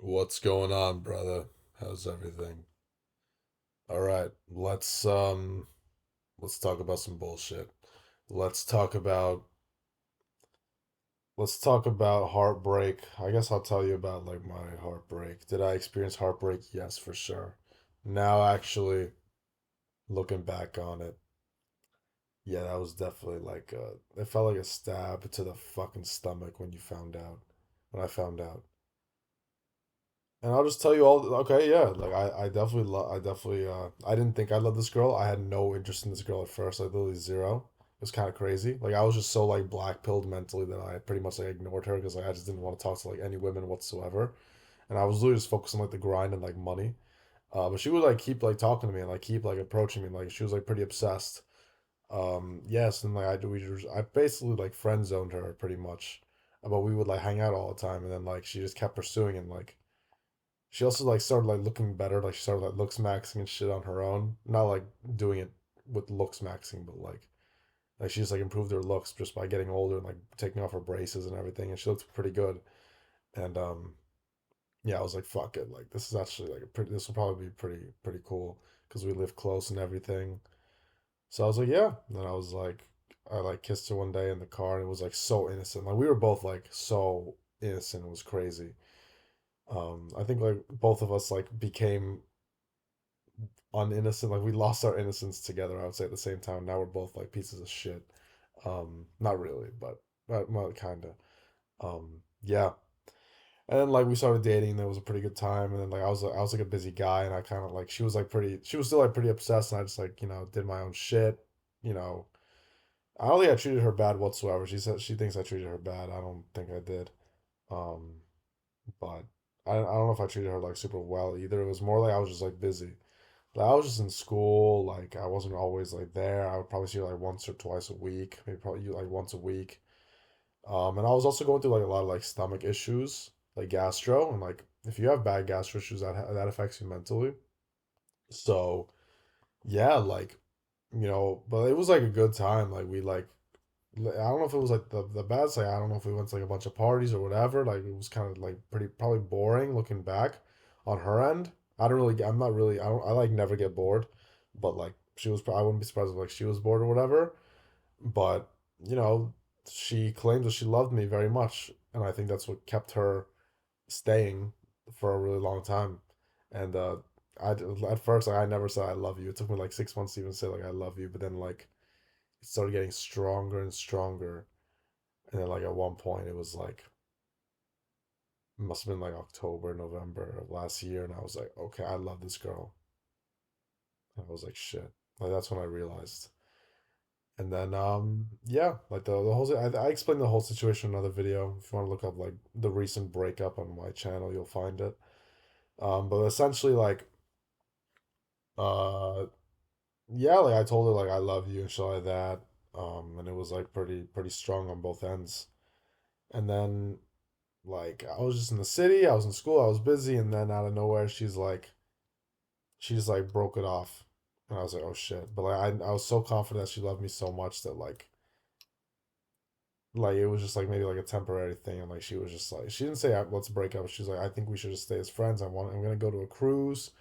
What's going on, brother? How's everything? All right, let's talk about some bullshit. Let's talk about let's talk about heartbreak. I guess I'll tell you about like my heartbreak. Did I experience heartbreak? Yes, for sure. Now actually looking back on it, yeah, that was definitely like it felt like a stab to the fucking stomach when you found out. When I found out. And I'll just tell you all, okay, yeah, like I definitely, I didn't think I loved this girl. I had no interest in this girl at first, like literally zero. It was kind of crazy. Like I was just so like black pilled mentally that I pretty much like ignored her because like I just didn't want to talk to like any women whatsoever. And I was literally just focused on like the grind and like money. But she would like keep like talking to me and like keep like approaching me. Like she was like pretty obsessed. Yes, and like I basically like friend zoned her pretty much. But we would like hang out all the time, and then like she just kept pursuing and like she also like started like looking better. Like she started like looks maxing and shit on her own. Not like doing it with looks maxing, but like she just like improved her looks just by getting older and like taking off her braces and everything. And she looked pretty good. And yeah, I was like, fuck it. Like this is actually like a pretty. This will probably be pretty cool because we live close and everything. So I was like, yeah. And then I was like, I like kissed her one day in the car and it was like so innocent. Like we were both like so innocent. It was crazy. I think like both of us like became uninnocent. Like we lost our innocence together. I would say at the same time. Now we're both like pieces of shit. Not really, but well, kind of. Yeah. And then like we started dating. There was a pretty good time. And then like I was like a busy guy, and I kind of like she was like pretty. She was still like pretty obsessed, and I just like did my own shit. You know, I don't think I treated her bad whatsoever. She said she thinks I treated her bad. I don't think I did. Um, but I don't know if I treated her like super well either. It was more like I was just like busy. Like, I was just in school. Like I wasn't always like there. I would probably see her like once or twice a week, maybe probably like once a week. And I was also going through like a lot of like stomach issues, like gastro, and like if you have bad gastro issues, that affects you mentally. So yeah, like but it was like a good time. Like I don't know if it was like the bad side. I don't know if we went to like a bunch of parties or whatever. Like it was kind of like pretty probably boring looking back on her end. I'm not really. I like never get bored, but like she was. I wouldn't be surprised if like she was bored or whatever. But you know, she claimed that she loved me very much, and I think that's what kept her staying for a really long time. And I at first like I never said I love you. It took me like 6 months to even say like I love you. But then like it started getting stronger and stronger. And then like at one point it was like it must have been like October, November of last year, and I was like, okay, I love this girl. And I was like, shit. Like that's when I realized. And then yeah, like the whole I explained the whole situation in another video. If you want to look up like the recent breakup on my channel, you'll find it. But essentially like uh yeah, like I told her like I love you and shit like that. And it was like pretty strong on both ends. And then like I was just in the city, I was in school, I was busy, and then out of nowhere she just like broke it off. And I was like, oh shit. But like I was so confident that she loved me so much that like it was just like maybe like a temporary thing, and like she was just like she didn't say let's break up. She's like I think we should just stay as friends. I'm gonna go to a cruise,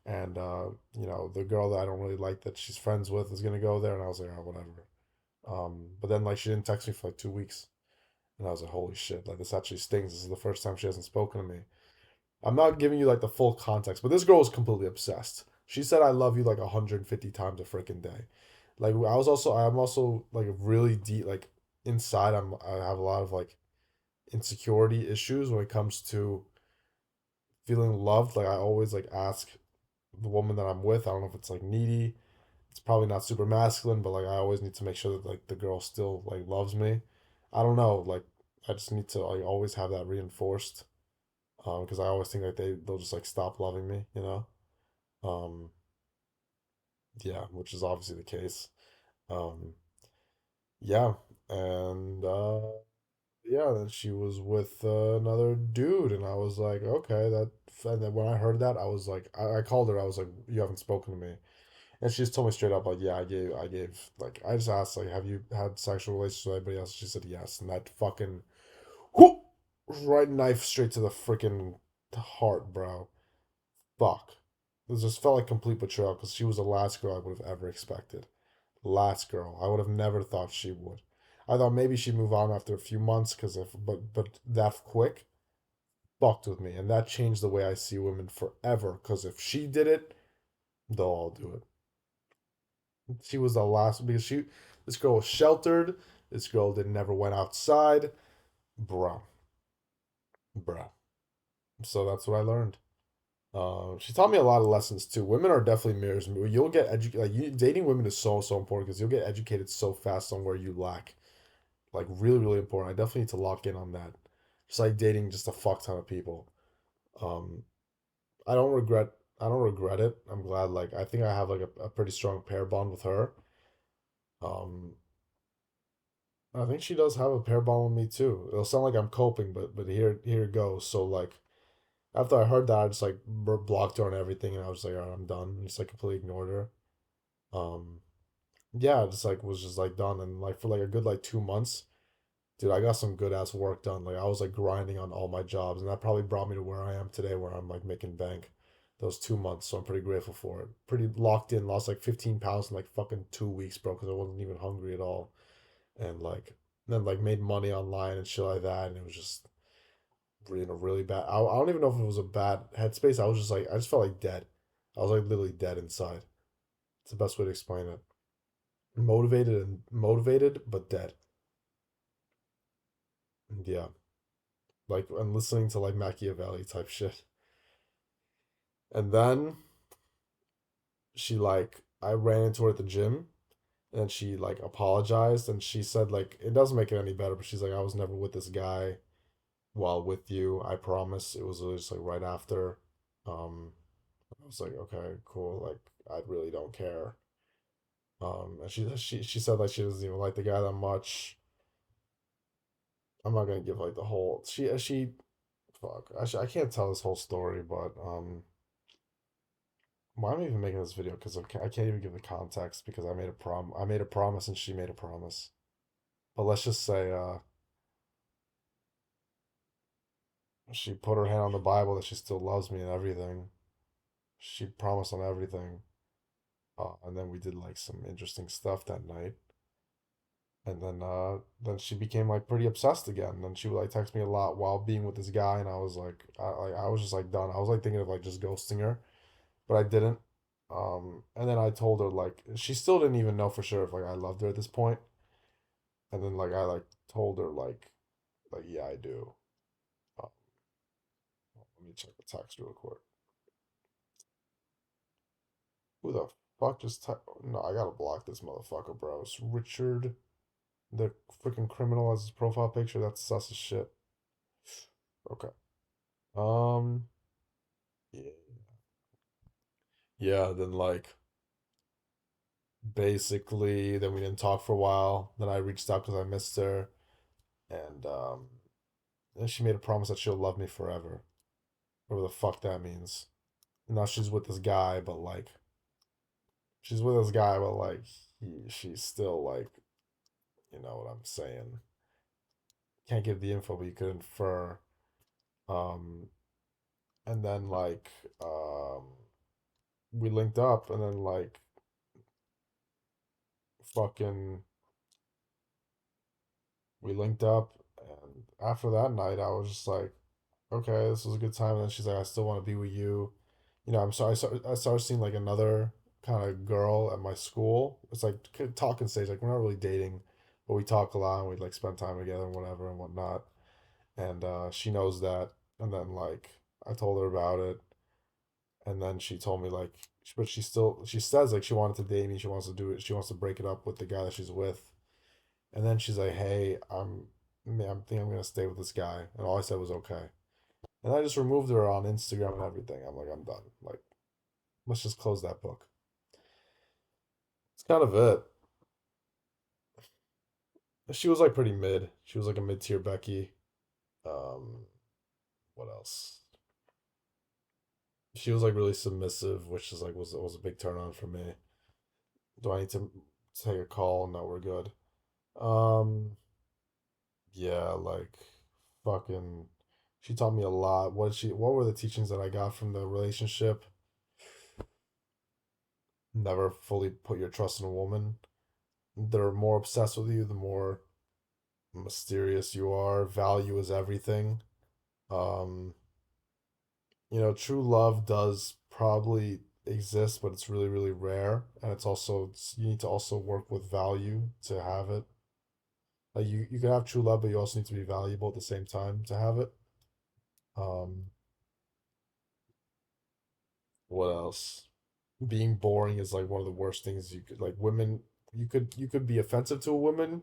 and the girl that I don't really like that she's friends with is gonna go there, and I was like oh whatever. But then like she didn't text me for like 2 weeks, and I was like holy shit, like this actually stings. This is the first time she hasn't spoken to me. I'm not giving you like the full context, but this girl was completely obsessed. She said I love you like 150 times a freaking day. Like I'm also like really deep like inside I have a lot of like insecurity issues when it comes to feeling loved. Like I always like ask the woman that I'm with, I don't know if it's like needy. It's probably not super masculine, but like I always need to make sure that like the girl still like loves me. I don't know, like I just need to like always have that reinforced. Because I always think like they'll just like stop loving me, you know? Um, yeah, which is obviously the case. Um, yeah, and yeah, then she was with another dude, and I was like, okay, that. And then when I heard that, I was like, I called her. I was like, you haven't spoken to me, and she just told me straight up, like, yeah, like, I just asked, like, have you had sexual relations with anybody else? She said yes, and that fucking, whoop, right knife straight to the freaking heart, bro. Fuck. It just felt like complete betrayal because she was the last girl I would have ever expected. Last girl. I would have never thought she would. I thought maybe she'd move on after a few months because if but that quick fucked with me, and that changed the way I see women forever. Because if she did it, they'll all do it. She was the last because she this girl was sheltered. This girl did never went outside, bruh, bruh. So that's what I learned. She taught me a lot of lessons too. Women are definitely mirrors. You'll get educated. Like dating women is so important because you'll get educated so fast on where you lack. Like really really important. I definitely need to lock in on that. Just like dating just a fuck ton of people. Um, I don't regret. I don't regret it. I'm glad. Like I think I have like a pretty strong pair bond with her. Um, I think she does have a pair bond with me too. It'll sound like I'm coping, but here it goes. So like after I heard that, I just like blocked her on everything, and I was like, all right, I'm done. And just like completely ignored her. Um, yeah, just like was just like done, and like for like a good like 2 months, dude, I got some good ass work done. Like I was like grinding on all my jobs, and that probably brought me to where I am today, where I'm like making bank. Those 2 months, so I'm pretty grateful for it. Pretty locked in. Lost like 15 pounds in like fucking 2 weeks, bro, because I wasn't even hungry at all, and like then like made money online and shit like that, and it was just in a really bad. I don't even know if it was a bad headspace. I was just like I just felt like dead. I was like literally dead inside. It's the best way to explain it. Motivated but dead. Yeah, like and listening to like Machiavelli type shit. And then she like I ran into her at the gym and she like apologized and she said like it doesn't make it any better, but she's like I was never with this guy while with you. I promise. It was just like right after. I was like, okay, cool. Like I really don't care. And she said like she doesn't even like the guy that much. I'm not gonna give like the whole she fuck. I can't tell this whole story, but why am I even making this video? Because I can't even give the context because I made a promise and she made a promise. But let's just say she put her hand on the Bible that she still loves me and everything. She promised on everything. And then we did like some interesting stuff that night. And then she became like pretty obsessed again. And she would like text me a lot while being with this guy, and I was like, I was just like done. I was like thinking of like just ghosting her, but I didn't. And then I told her like she still didn't even know for sure if like I loved her at this point. And then like I like told her like yeah I do. Uh, Let me check the text real quick. Who the fuck just No, I gotta block this motherfucker, bro. It's Richard, the freaking criminal as his profile picture. That's sus as shit. Okay. Um. Yeah. Yeah. Then like basically, then we didn't talk for a while. Then I reached out because I missed her, and and she made a promise that she'll love me forever. Whatever the fuck that means. Now she's with this guy, but like she's with this guy, but like she's still like you know what I'm saying. Can't give the info, but you could infer. Um, and then like we linked up, and then like fucking we linked up, and after that night, I was just like, okay, this was a good time. And then she's like, I still want to be with you. You know, I'm sorry. I started seeing like another kind of girl at my school. It's like talking stage. Like we're not really dating, but we talk a lot and we like spend time together and whatever and whatnot. And she knows that. And then like I told her about it, and then she told me like, but she says like she wanted to date me. She wants to do it. She wants to break it up with the guy that she's with. And then she's like, hey, I'm think I'm gonna stay with this guy. And all I said was okay. And I just removed her on Instagram and everything. I'm like, I'm done. Like, let's just close that book. It's kind of it. She was like pretty mid. She was like a mid tier Becky. Um, what else? She was like really submissive, which is like was a big turn on for me. Do I need to take a call? No, we're good. Um, yeah, like fucking. She taught me a lot. What were the teachings that I got from the relationship? Never fully put your trust in a woman. They're more obsessed with you, the more mysterious you are. Value is everything. Um, true love does probably exist, but it's really, really rare. And you need to also work with value to have it. Like you can have true love, but you also need to be valuable at the same time to have it. Um, what else? Being boring is like one of the worst things you could like women you could be offensive to a woman,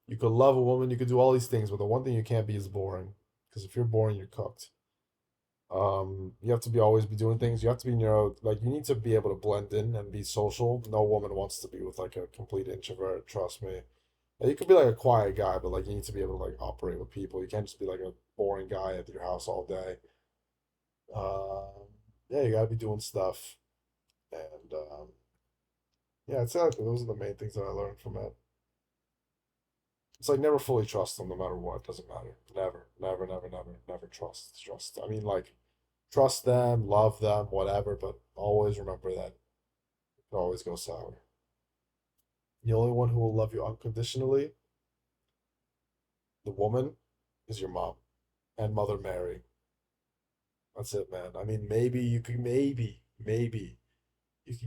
you could love a woman, you could do all these things, but the one thing you can't be is boring. Because if you're boring, you're cooked. You have to be always be doing things. You have to be like you need to be able to blend in and be social. No woman wants to be with like a complete introvert, trust me. Like, you could be like a quiet guy, but like you need to be able to like operate with people. You can't just be like a boring guy at your house all day. Yeah, you gotta be doing stuff. And yeah, exactly. Those are the main things that I learned from it. It's like never fully trust them, no matter what. Doesn't matter. Never, never, never, never, never trust. I mean, like trust them, love them, whatever, but always remember that it always goes sour. The only one who will love you unconditionally, the woman, is your mom and Mother Mary. That's it, man. I mean, maybe you can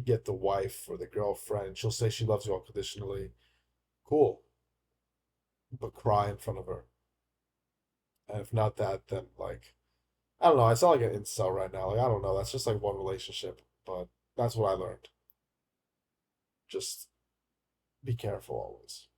get the wife or the girlfriend. She'll say she loves you unconditionally. Cool, but cry in front of her. And if not that, then like I don't know. I sound like an incel right now. Like I don't know. That's just like one relationship, but that's what I learned. Just be careful always.